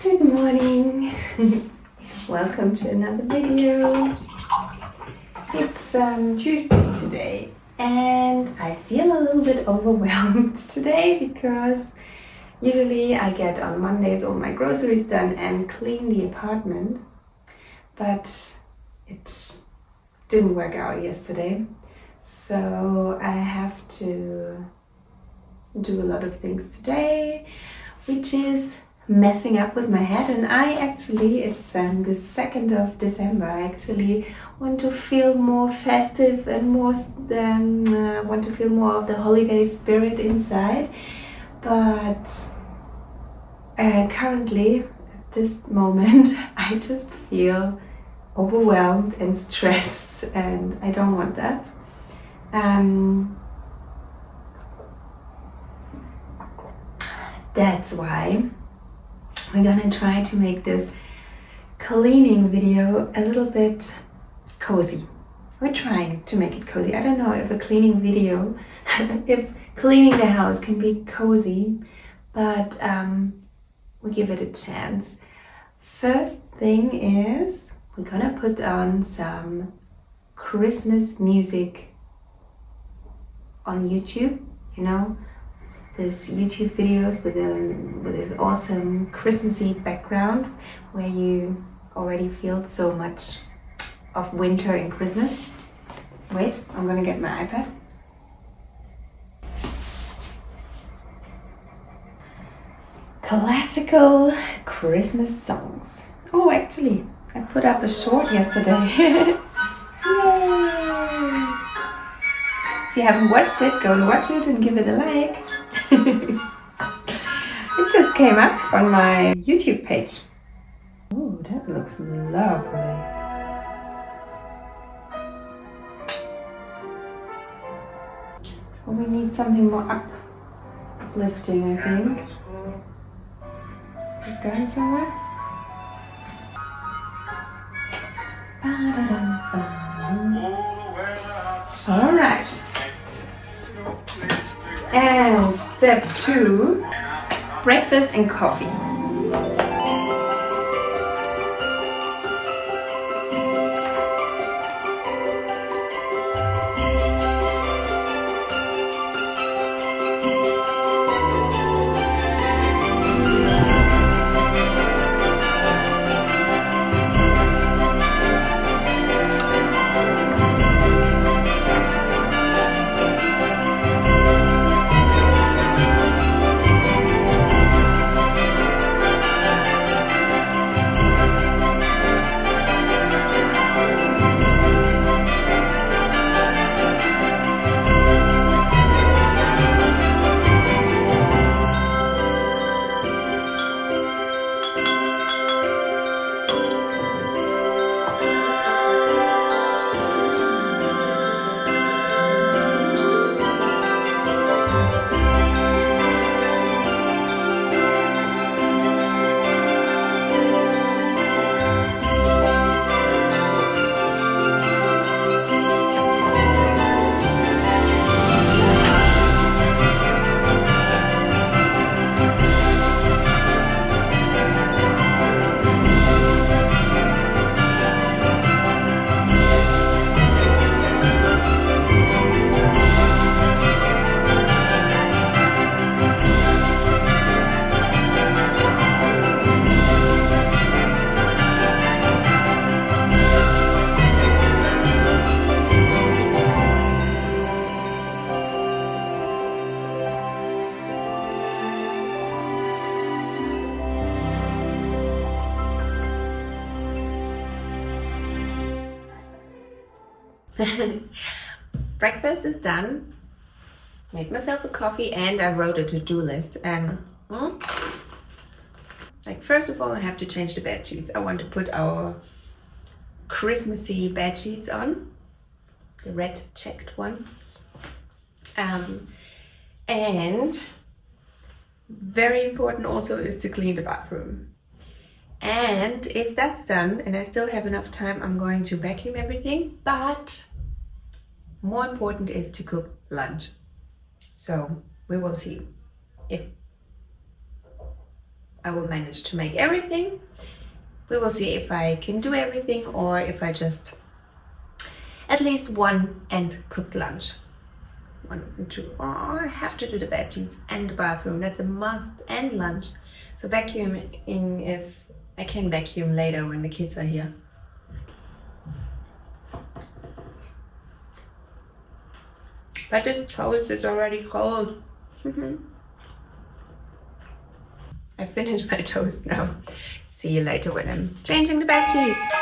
Good morning. Welcome to another video. It's Tuesday today and I feel a little bit overwhelmed today because usually I get on Mondays all my groceries done and clean the apartment, but it didn't work out yesterday, so I have to do a lot of things today, which is messing up with my head. And it's the 2nd of December. I actually want to feel more festive and more want to feel more of the holiday spirit inside, but currently at this moment I just feel overwhelmed and stressed, and I don't want that. That's why we're gonna try to make this cleaning video a little bit cozy. We're trying to make it cozy. I don't know if a cleaning video, if cleaning the house can be cozy, but we'll give it a chance. First thing is we're gonna put on some Christmas music on YouTube, you know, these YouTube videos with this awesome Christmassy background where you already feel so much of winter and Christmas. Wait, I'm gonna get my iPad. Classical Christmas songs. Oh, actually, I put up a short yesterday. Yay! If you haven't watched it, go and watch it and give it a like. It just came up on my YouTube page. Oh, that looks lovely. Well, we need something more uplifting, I think. Is it going somewhere? All right. And step 2, breakfast and coffee. Breakfast is done. Made myself a coffee and I wrote a to-do list. And first of all, I have to change the bed sheets. I want to put our Christmassy bed sheets on, the red checked ones. And very important also is to clean the bathroom. And if that's done and I still have enough time, I'm going to vacuum everything, but more important is to cook lunch. So we will see if I will manage to make everything. We will see if I can do everything or if I just at least one and cooked lunch. 1 and 2. Oh, I have to do the bed sheets and the bathroom. That's a must, and lunch. So vacuuming is, I can vacuum later when the kids are here. But this toast is already cold. I finished my toast now. See you later when I'm changing the bed sheets.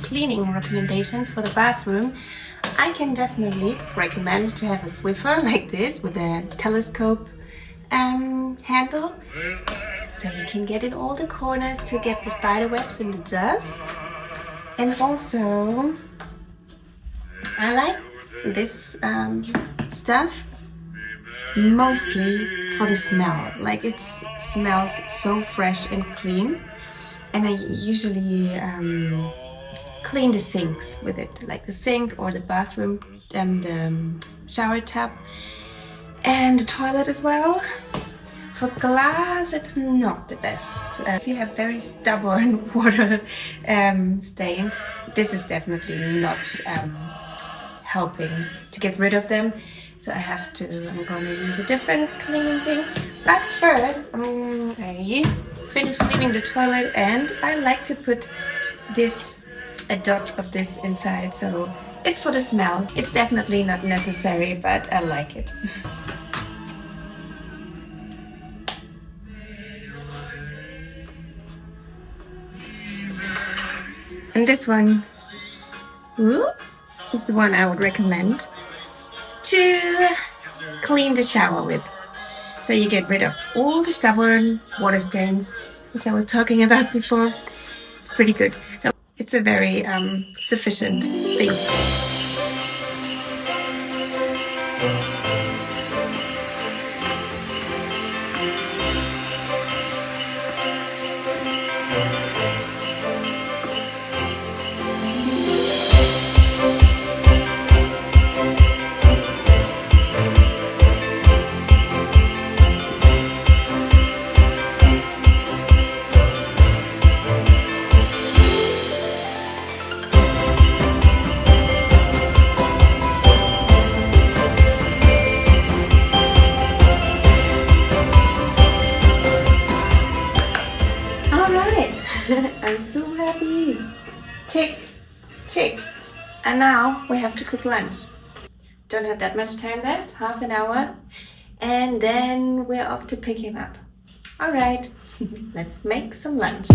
Cleaning recommendations for the bathroom, I can definitely recommend to have a Swiffer like this with a telescope handle, so you can get in all the corners to get the spider webs and the dust. And also I like this stuff mostly for the smell. Like, it smells so fresh and clean, and I usually clean the sinks with it, like the sink or the bathroom and the shower tub and the toilet as well. For glass, it's not the best. If you have very stubborn water stains, this is definitely not helping to get rid of them. So I'm gonna use a different cleaning thing. But first, I finished cleaning the toilet, and I like to put a dot of this inside, so it's for the smell. It's definitely not necessary, but I like it. And this one is the one I would recommend to clean the shower with. So you get rid of all the stubborn water stains, which I was talking about before. It's pretty good. It's a very sufficient thing. I'm so happy. Tick. And now we have to cook lunch. Don't have that much time left, half an hour. And then we're off to pick him up. All right, let's make some lunch.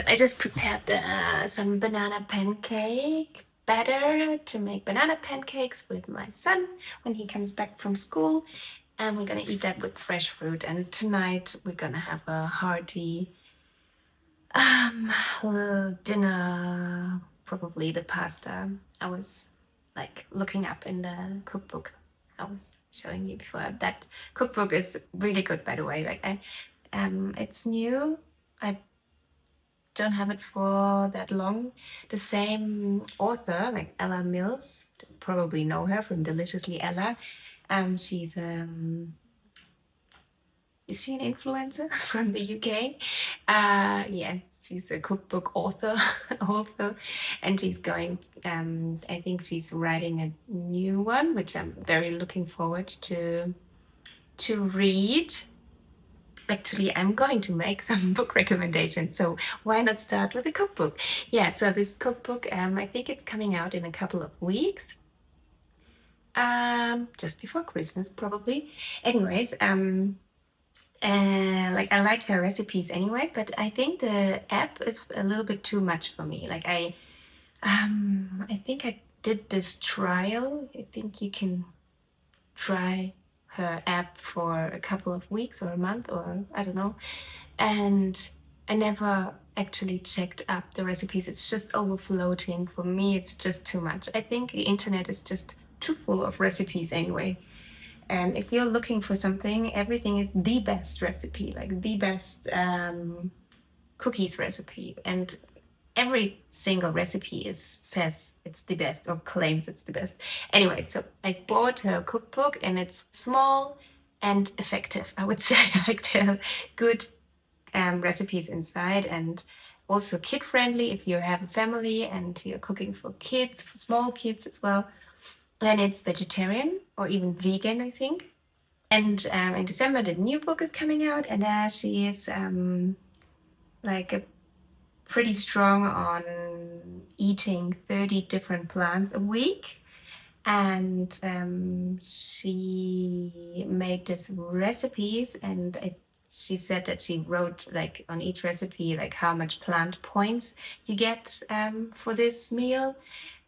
I just prepared some banana pancake batter to make banana pancakes with my son when he comes back from school, and we're gonna eat that with fresh fruit. And tonight we're gonna have a hearty dinner, probably the pasta I was like looking up in the cookbook I was showing you before. That cookbook is really good, by the way. Like it's new. I don't have it for that long. The same author, like Ella Mills, probably know her from Deliciously Ella. She's is she an influencer from the UK? Yeah, she's a cookbook author also, and she's going. I think she's writing a new one, which I'm very looking forward to read. Actually, I'm going to make some book recommendations, so why not start with a cookbook? Yeah, so this cookbook, I think it's coming out in a couple of weeks, just before Christmas probably. Anyways, like I like her recipes anyways, but I think the app is a little bit too much for me. Like I think I did this trial. I think you can try her app for a couple of weeks or a month, or I don't know, and I never actually checked up the recipes. It's just overfloating for me. It's just too much. I think the internet is just too full of recipes anyway, and if you're looking for something, everything is the best recipe, like the best cookies recipe, and every single recipe says it's the best or claims it's the best. Anyway, so I bought her cookbook, and it's small and effective, I would say. Like there are good recipes inside, and also kid friendly if you have a family and you're cooking for kids, for small kids as well. And it's vegetarian or even vegan, I think. And in December the new book is coming out, and she is like pretty strong on eating 30 different plants a week, and she made these recipes, and she said that she wrote like on each recipe like how much plant points you get for this meal.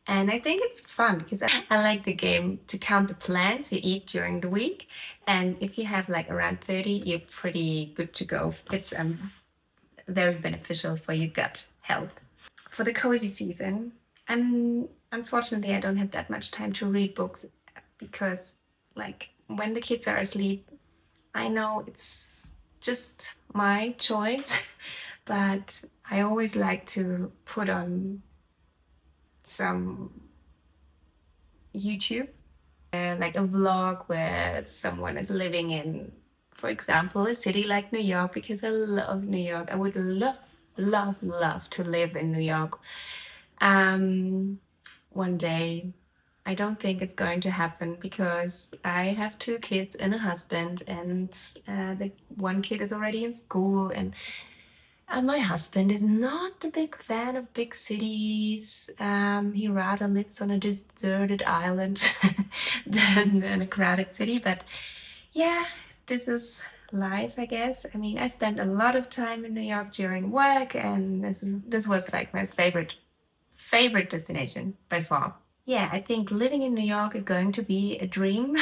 And I think it's fun because I like the game to count the plants you eat during the week, and if you have like around 30, you're pretty good to go. It's very beneficial for your gut health. For the cozy season, and unfortunately I don't have that much time to read books, because like when the kids are asleep, I know it's just my choice, but I always like to put on some YouTube, like a vlog where someone is living in, for example, a city like New York, because I love New York. I would love to live in New York one day. I don't think it's going to happen because I have 2 kids and a husband, and the one kid is already in school, and my husband is not a big fan of big cities. He rather lives on a deserted island than in a crowded city. But yeah, this is life, I guess. I mean, I spent a lot of time in New York during work, and this was like my favorite destination by far. yeah, I think living in New York is going to be a dream.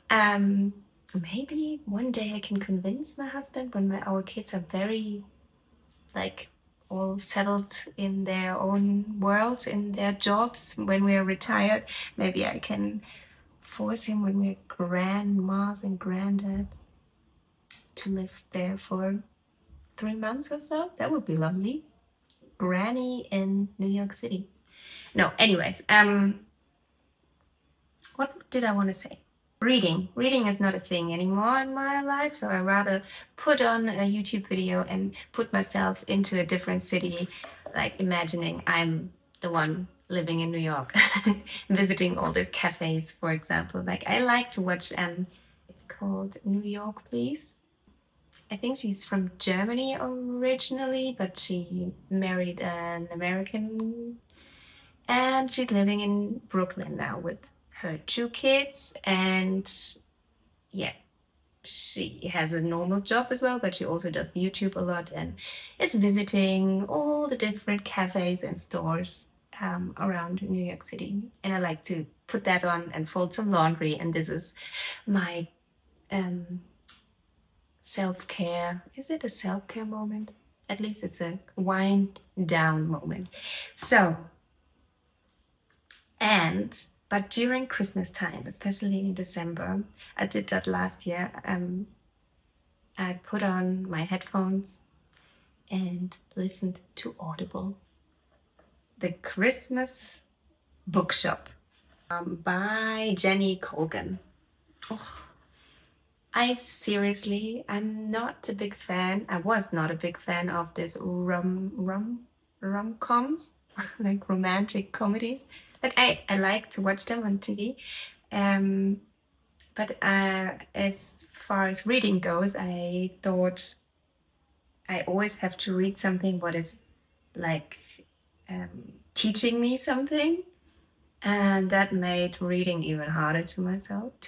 um, Maybe one day I can convince my husband when our kids are very like all settled in their own worlds, in their jobs, when we are retired. Maybe I can force him when we're grandmas and granddads to live there for 3 months or so. That would be lovely. Granny in New York City. No, anyways, what did I want to say? Reading is not a thing anymore in my life, so I rather put on a YouTube video and put myself into a different city, like imagining I'm the one living in New York, visiting all these cafes, for example. Like I like to watch it's called New York Please. I think she's from Germany originally, but she married an American and she's living in Brooklyn now with her 2 kids. And yeah, she has a normal job as well, but she also does YouTube a lot and is visiting all the different cafes and stores around New York City. And I like to put that on and fold some laundry, and this is my self-care. Is it a self-care moment? At least it's a wind down moment. So, but during Christmas time, especially in December, I did that last year. I put on my headphones and listened to Audible. The Christmas Bookshop by Jenny Colgan. Oh, I'm not a big fan. I was not a big fan of this rom-coms, like romantic comedies. Like I like to watch them on TV. But as far as reading goes, I thought I always have to read something what is like teaching me something. And that made reading even harder to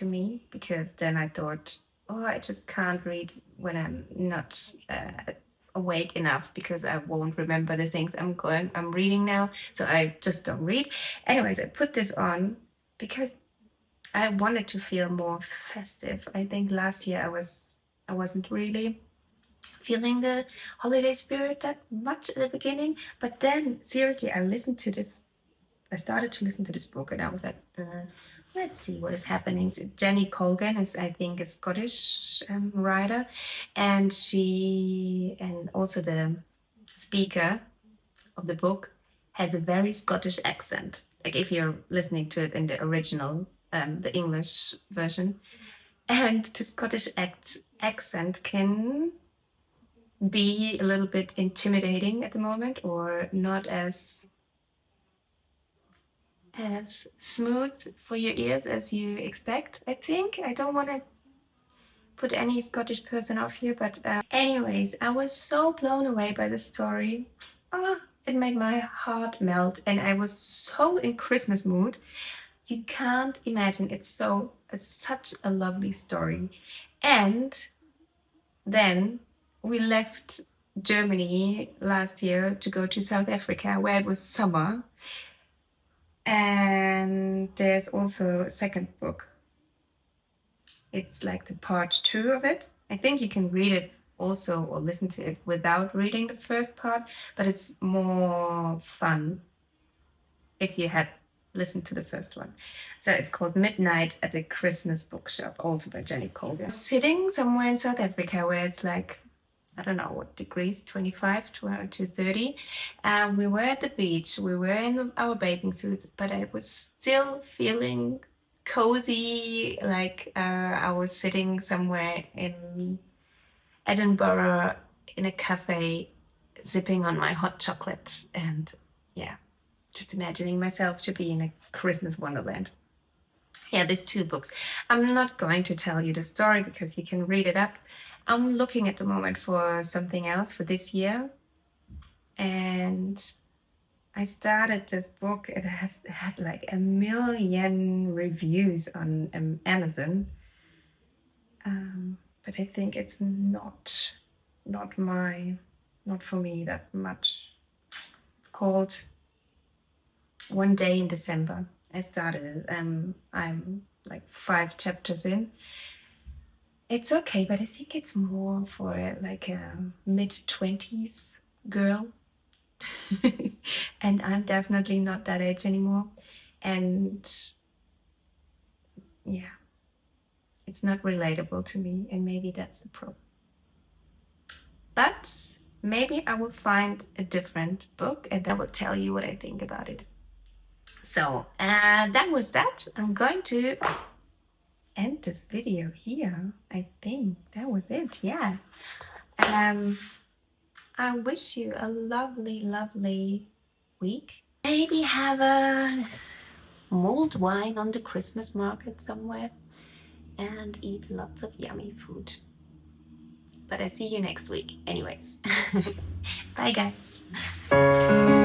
me, because then I thought, oh, I just can't read when I'm not awake enough, because I won't remember the things I'm reading now. So I just don't read. Anyways, I put this on because I wanted to feel more festive. I think last year I wasn't really feeling the holiday spirit that much at the beginning. But then seriously, I started to listen to this book, and I was like, let's see what is happening. Jenny Colgan is, I think, a Scottish writer, and also the speaker of the book has a very Scottish accent. Like if you're listening to it in the original, the English version, and the Scottish accent can be a little bit intimidating at the moment, or not as smooth for your ears as you expect, I think. I don't want to put any Scottish person off here, but anyways, I was so blown away by the story. It made my heart melt, and I was so in Christmas mood. You can't imagine. It's such a lovely story. And then we left Germany last year to go to South Africa, where it was summer. And there's also a second book. It's like the part 2 of it. I think you can read it also or listen to it without reading the first part, but it's more fun if you had listened to the first one. So it's called Midnight at the Christmas Bookshop, also by Jenny Colgan. Sitting somewhere in South Africa where it's like, I don't know what degrees, 25 to 30. We were at the beach, we were in our bathing suits, but I was still feeling cozy, like I was sitting somewhere in Edinburgh in a cafe, sipping on my hot chocolate, and yeah, just imagining myself to be in a Christmas wonderland. Yeah, there's 2 books. I'm not going to tell you the story because you can read it up. I'm looking at the moment for something else for this year, and I started this book. It had like 1 million reviews on Amazon, but I think it's not for me that much. It's called one day in December. I started it. I'm like 5 chapters in. It's okay, but I think it's more for like a mid-20s girl. And I'm definitely not that age anymore. And yeah, it's not relatable to me, and maybe that's the problem. But maybe I will find a different book and I will tell you what I think about it. So that was that. I'm going to end this video here. I think that was it. Yeah. I wish you a lovely, lovely week. Maybe have a mulled wine on the Christmas market somewhere and eat lots of yummy food. But I see you next week anyways. Bye guys.